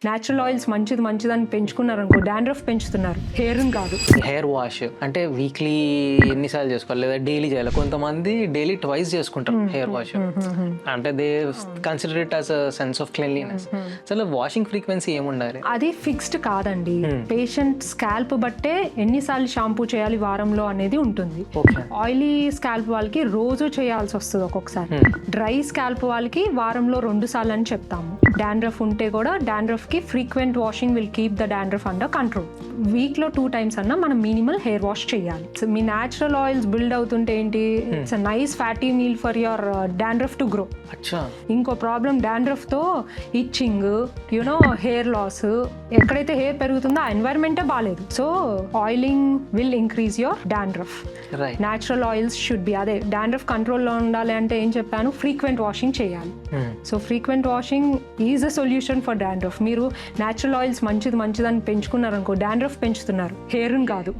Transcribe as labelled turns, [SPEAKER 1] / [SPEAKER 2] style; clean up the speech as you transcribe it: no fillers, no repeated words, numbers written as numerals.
[SPEAKER 1] Natural oils మంచిదని పెంచుకున్నారు అనుకో, డాండ్రఫ్ పెంచుతున్నారు, హెయిర్ కాదు.
[SPEAKER 2] హెయిర్ వాష్ అంటే వీక్లీ ఎన్నిసార్లు చేసుకోవాలి లేదా డైలీ చేయాలి? కొంతమంది డైలీ ట్వైస్ చేసుకుంటారు హెయిర్ వాష్, అంటే they consider it as a sense of cleanliness. అసలు వాషింగ్ ఫ్రీక్వెన్సీ ఏముండాలి?
[SPEAKER 1] అది ఫిక్స్డ్ కాదండి, పేషెంట్ స్కాల్ప్ బట్టే ఎన్నిసార్లు షాంపూ చేయాలి వారంలో అనేది ఉంటుంది. ఆయిలీ స్కాల్ప్ వాళ్ళకి రోజు చేయాల్సి వస్తుంది ఒక్కొక్కసారి, డ్రై స్కాల్ప్ వాళ్ళకి వారంలో 2 సార్లు అని చెప్తాము. డాండ్రఫ్ ఉంటే కూడా డాండ్రఫ్ కి frequent washing will keep the dandruff under control. Week లో 2 times అన్నా మనం మినిమల్ హెయిర్ వాష్ చేయాలి. మీ న్యాచురల్ ఆయిల్స్ బిల్డ్ అవుతుంటే ఏంటి, it's a nice fatty meal for your dandruff to grow. ఇంకో ప్రాబ్లం డాండ్రఫ్ తో ఇచ్చింగ్, యునో హెయిర్ లాస్, ఎక్కడైతే hair పెరుగుతుందో ఆ ఎన్వైరన్మెంటే బాగాలేదు. So oiling will increase your dandruff. Natural oils should be, అదే డాండ్రఫ్ కంట్రోల్లో ఉండాలి అంటే ఏం చెప్పాను, ఫ్రీక్వెంట్ వాషింగ్ చేయాలి. So frequent washing is a solution for dandruff. మీరు న్యాచురల్ ఆయిల్స్ మంచిదని పెంచుకున్నారు అనుకో, డాండ్రఫ్ పెంచుతున్నారు, హెయిర్ కాదు.